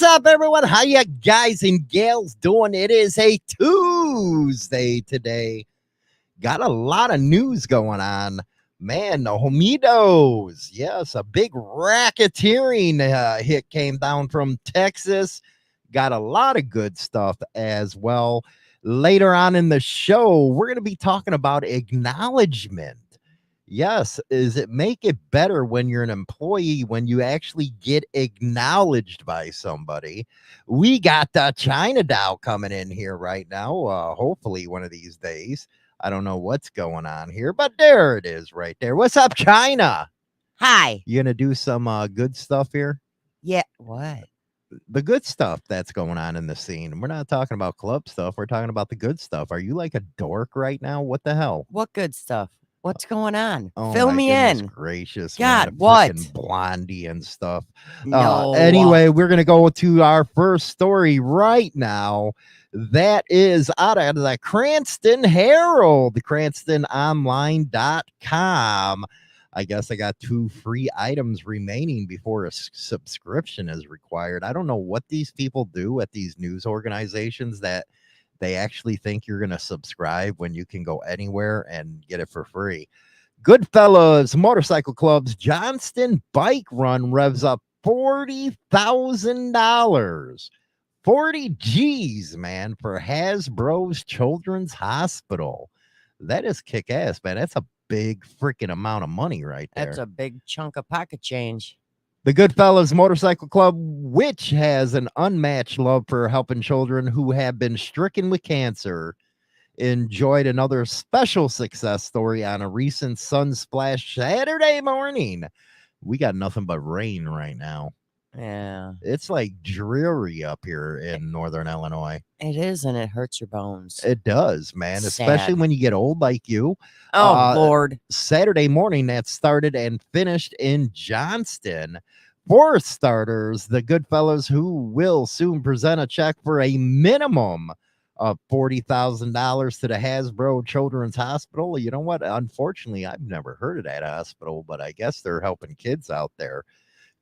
What's up, everyone? How you guys and gals doing? It is a Tuesday today. Got a lot of news going on. Man, the Homietos. Yes, a big racketeering hit came down from Texas. Got a lot of good stuff as well. Later on in the show, we're going to be talking about acknowledgement. Yes, is it make it better when you're an employee when you actually get acknowledged by somebody? We got the China Dow coming in here right now. Hopefully one of these days. I don't know what's going on here, but there it is right there. What's up, China? Hi. You gonna do some good stuff here? Yeah. What? The good stuff that's going on in the scene. We're not talking about club stuff. We're talking about the good stuff. Are you like a dork right now? What the hell? What good stuff? What's going on? Oh, Fill my me goodness in. gracious, God, man, what? frickin' Blondie and stuff. No. Anyway, we're gonna go to our first story right now. That is out of the Cranston Herald, cranstononline.com. I guess I got 2 free items remaining before a subscription is required. I don't know what these people do at these news organizations that they actually think you're going to subscribe when you can go anywhere and get it for free. Goodfellas Motorcycle Club's Johnston Bike Run revs up $40,000. 40 G's, man, for Hasbro's Children's Hospital. That is kick-ass, man. That's a big freaking amount of money right there. That's a big chunk of pocket change. The Goodfellas Motorcycle Club, which has an unmatched love for helping children who have been stricken with cancer, enjoyed another special success story on a recent Sunsplash Saturday morning. We got nothing but rain right now. Yeah. It's like dreary up here in northern Illinois. It is, and it hurts your bones. It does, man, Sad. especially when you get old like you. Oh, Lord. Saturday morning that started and finished in Johnston. For starters, the Goodfellas, who will soon present a check for a minimum of $40,000 to the Hasbro Children's Hospital. You know what? Unfortunately, I've never heard of that hospital, but I guess they're helping kids out there.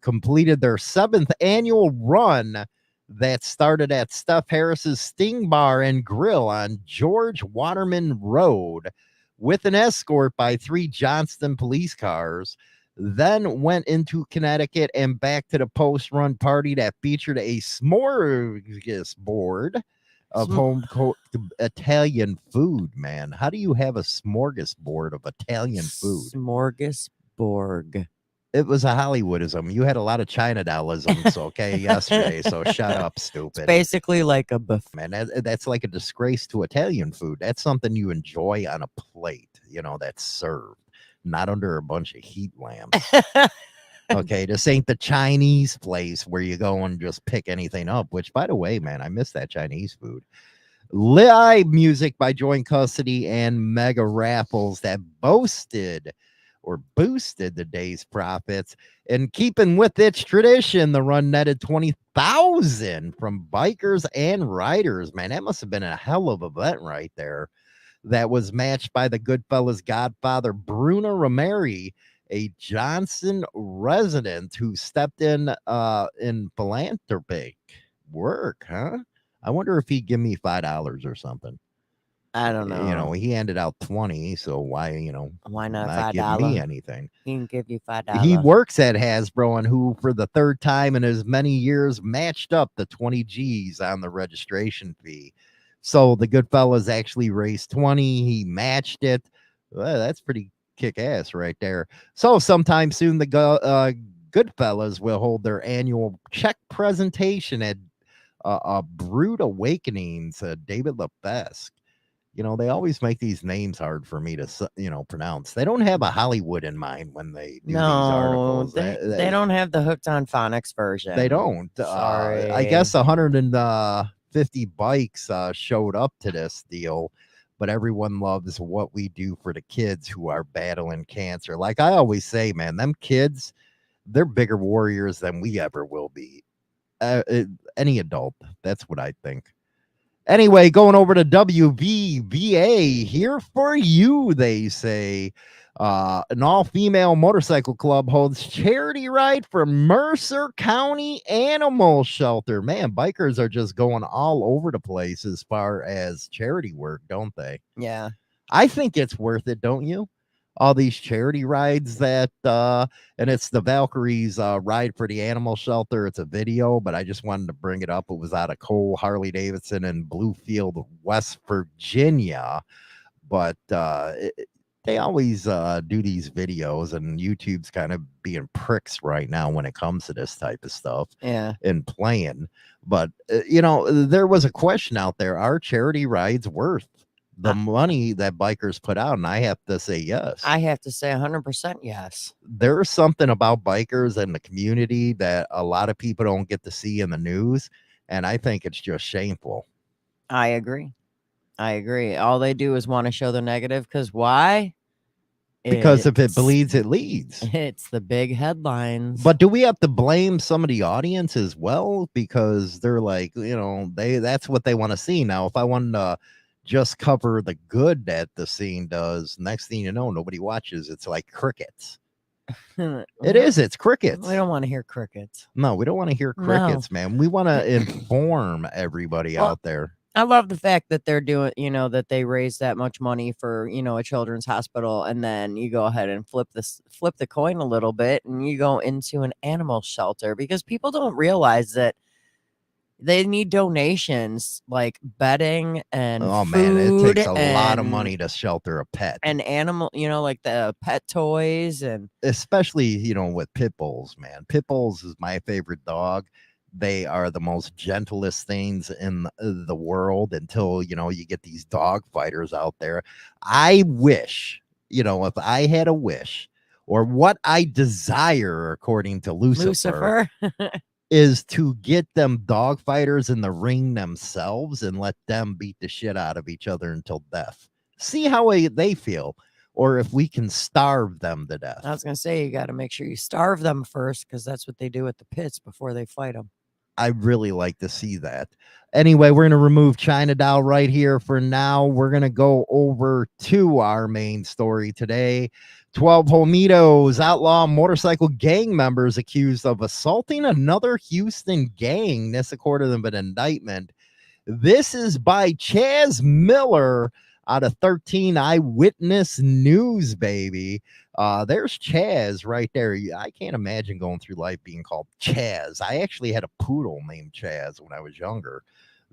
Completed their 7th annual run that started at Steph Harris's Sting Bar and Grill on George Waterman Road with an escort by 3 Johnston police cars, then went into Connecticut and back to the post-run party that featured a smorgasbord of home-cooked Italian food, man. How do you have a smorgasbord of Italian food? Smorgasbord. It was a Hollywoodism. You had a lot of China Dowlisms, okay, yesterday, so shut up, stupid. It's basically like a buffet. Man, that's like a disgrace to Italian food. That's something you enjoy on a plate, you know, that's served, not under a bunch of heat lamps. Okay, this ain't the Chinese place where you go and just pick anything up, which, by the way, man, I miss that Chinese food. Live music by Joint Custody and mega raffles that boosted the day's profits. And keeping with its tradition, the run netted $20,000 from bikers and riders. Man, that must have been a hell of an event right there. That was matched by the Goodfellas godfather, Bruno Romeri, a Johnson resident who stepped in philanthropic work, huh? I wonder if he'd give me $5 or something. I don't know. You know, he handed out 20, so why not give me anything? He can give you $5. He works at Hasbro, and who, for the 3rd time in as many years, matched up the 20 G's on the registration fee. So the Goodfellas actually raised 20. He matched it. Well, that's pretty kick-ass right there. So sometime soon, the Goodfellas will hold their annual check presentation at Brood Awakenings, David Lefesque. You know, they always make these names hard for me to, pronounce. They don't have a Hollywood in mind when they do these articles. They don't have the Hooked on Phonics version. They don't. Sorry. I guess 150 bikes showed up to this deal, but everyone loves what we do for the kids who are battling cancer. Like I always say, man, them kids, they're bigger warriors than we ever will be. Any adult. That's what I think. Anyway, going over to WVVA, here for you, they say. An all-female motorcycle club holds charity ride for Mercer County Animal Shelter. Man, bikers are just going all over the place as far as charity work, don't they? Yeah. I think it's worth it, don't you? All these charity rides that and it's the Valkyries ride for the animal shelter. It's a video, but I just wanted to bring it up. It was out of Cole Harley Davidson in Bluefield, West Virginia. But they always do these videos, and YouTube's kind of being pricks right now when it comes to this type of stuff. Yeah. And playing. But there was a question out there: are charity rides worth the money that bikers put out? And I have to say yes. I have to say 100% yes. There's something about bikers and the community that a lot of people don't get to see in the news, and I think it's just shameful. I agree. All they do is want to show the negative, because why? Because if it bleeds, it leads. It's the big headlines. But do we have to blame some of the audience as well? Because they're like, that's what they want to see. Now, if I wanted to just cover the good that the scene does, next thing you know, nobody watches. It's like crickets. It's crickets. We don't want to hear crickets. No, we don't want to hear crickets, man. We want to inform everybody out there. I love the fact that they're doing, that they raise that much money for, a children's hospital, and then you go ahead and flip the coin a little bit, and you go into an animal shelter, because people don't realize that they need donations, like bedding and man, it takes a lot of and- money to shelter a pet. and animal, like the pet toys, and especially, with pit bulls, man. Pit bulls is my favorite dog. They are the most gentlest things in the world until, you get these dog fighters out there. I wish, if I had a wish, or what I desire, according to Lucifer. Is to get them dog fighters in the ring themselves and let them beat the shit out of each other until death. See how they feel, or if we can starve them to death. I was going to say, you got to make sure you starve them first, because that's what they do at the pits before they fight them. I really like to see that. Anyway, we're going to remove China Doll right here for now. We're going to go over to our main story today. 12 Homietos Outlaw Motorcycle Gang members accused of assaulting another Houston gang. This according to an indictment. This is by Chaz Miller out of 13 Eyewitness News, baby. There's Chaz right there. I can't imagine going through life being called Chaz. I actually had a poodle named Chaz when I was younger.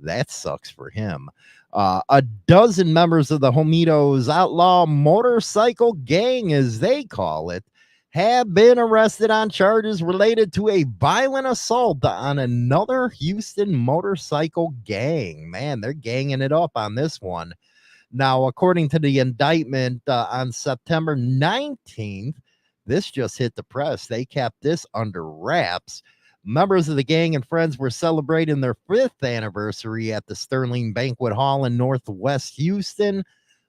That sucks for him. A dozen members of the Homietos Outlaw Motorcycle Gang, as they call it, have been arrested on charges related to a violent assault on another Houston motorcycle gang. Man, they're ganging it up on this one. Now, according to the indictment on September 19th, this just hit the press. They kept this under wraps. Members of the gang and friends were celebrating their 5th anniversary at the Sterling Banquet Hall in Northwest Houston.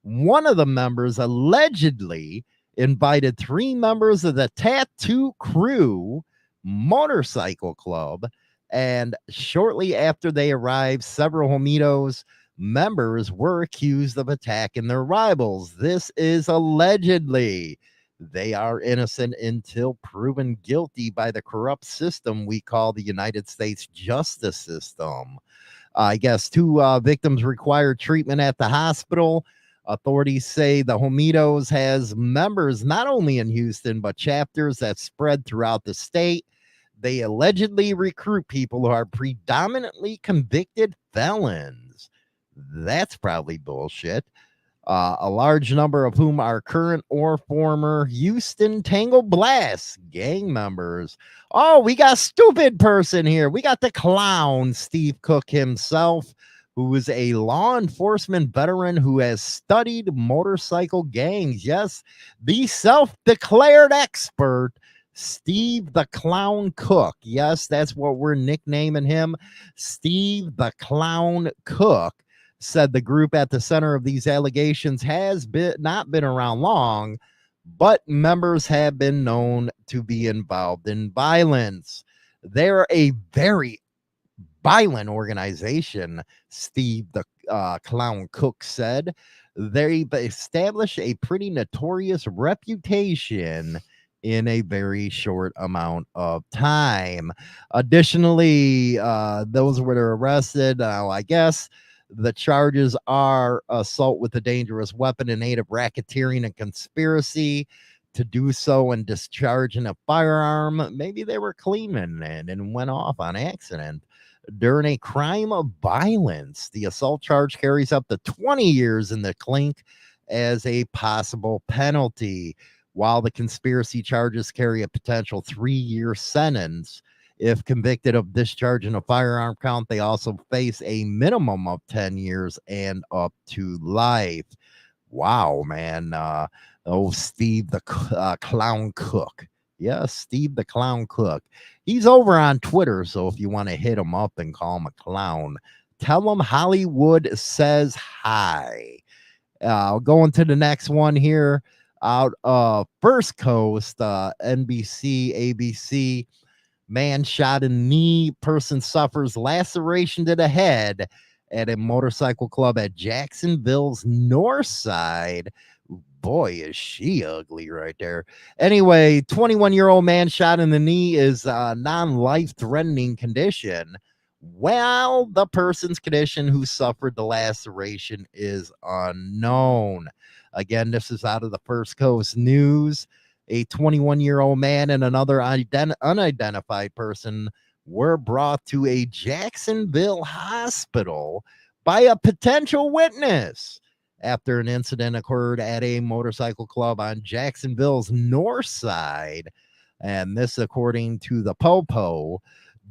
One of the members allegedly invited 3 members of the Tattoo Crue Motorcycle Club, and shortly after they arrived, several Homietos members were accused of attacking their rivals. This is allegedly. They are innocent until proven guilty by the corrupt system we call the United States justice system. I guess 2 victims required treatment at the hospital. Authorities say the Homietos has members not only in Houston, but chapters that spread throughout the state. They allegedly recruit people who are predominantly convicted felons. That's probably bullshit. A large number of whom are current or former Houston Tango Blast gang members. Oh, we got stupid person here. We got the clown, Steve Cook himself, who is a law enforcement veteran who has studied motorcycle gangs. Yes, the self-declared expert, Steve the Clown Cook. Yes, that's what we're nicknaming him. Steve the Clown Cook said the group at the center of these allegations has not been around long, but members have been known to be involved in violence. They're a very violent organization, Steve Clown Cook said. They established a pretty notorious reputation in a very short amount of time. Additionally, those were arrested. I guess the charges are assault with a dangerous weapon in aid of racketeering and conspiracy to do so and discharging a firearm. Maybe they were cleaning and went off on accident during a crime of violence. The assault charge carries up to 20 years in the clink as a possible penalty, while the conspiracy charges carry a potential 3-year sentence. If convicted of discharging a firearm count, they also face a minimum of 10 years and up to life. Wow, man. Steve the Clown Cook. Yes, Steve the Clown Cook. He's over on Twitter, so if you want to hit him up and call him a clown, tell him Hollywood says hi. Going to the next one here out of First Coast, NBC, ABC. Man shot in knee, person suffers laceration to the head at a motorcycle club at Jacksonville's North Side. Boy, is she ugly right there. Anyway, 21-year-old man shot in the knee is a non-life-threatening condition, while the person's condition who suffered the laceration is unknown. Again, this is out of the First Coast News. A 21-year-old man and another unidentified person were brought to a Jacksonville hospital by a potential witness after an incident occurred at a motorcycle club on Jacksonville's North Side. And this, according to the Popo,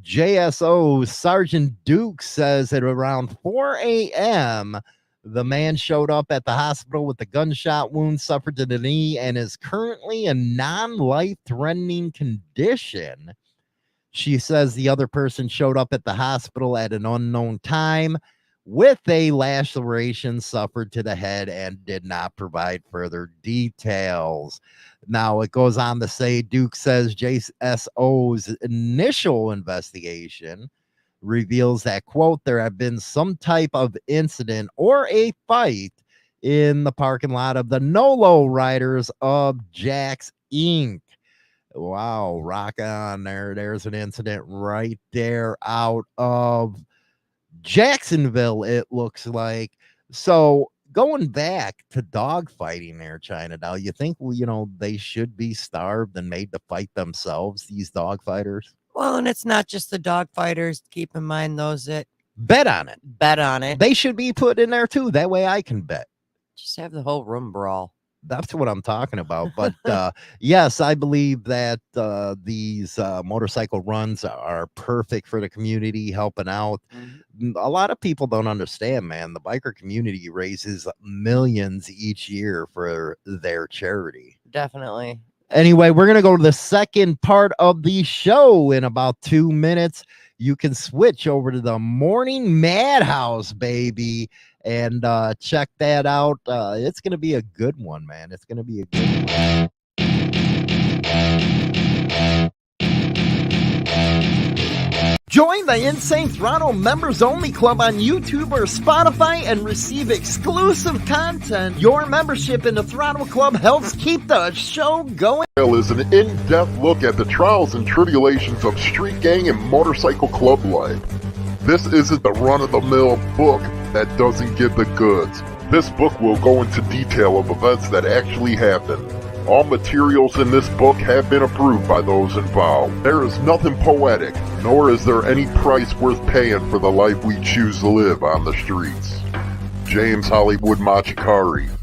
JSO Sergeant Duke says at around 4 a.m., the man showed up at the hospital with a gunshot wound suffered to the knee and is currently in non-life-threatening condition. She says the other person showed up at the hospital at an unknown time with a laceration suffered to the head and did not provide further details. Now, it goes on to say, Duke says JSO's initial investigation reveals that, quote, there have been some type of incident or a fight in the parking lot of the Nolo Riders of Jax Inc. Wow, rock on there. There's an incident right there out of Jacksonville, it looks like. So going back to dog fighting there, China, now you think, they should be starved and made to fight themselves, these dog fighters? Well, and it's not just the dog fighters. Keep in mind those that bet on it. They should be put in there too. That way I can bet. Just have the whole room brawl. That's what I'm talking about. But yes, I believe that these motorcycle runs are perfect for the community, helping out. Mm-hmm. A lot of people don't understand, man. The biker community raises millions each year for their charity. Definitely. Anyway, we're going to go to the second part of the show in about 2 minutes. You can switch over to the Morning Madhouse, baby, and check that out. It's going to be a good one, man. It's going to be a good one. Join the Insane Throttle Members Only Club on YouTube or Spotify and receive exclusive content. Your membership in the Throttle Club helps keep the show going. Is an in-depth look at the trials and tribulations of street gang and motorcycle club life. This isn't the run-of-the-mill book that doesn't give the goods. This book will go into detail of events that actually happened. All materials in this book have been approved by those involved. There is nothing poetic, nor is there any price worth paying for the life we choose to live on the streets. James Hollywood Machikari.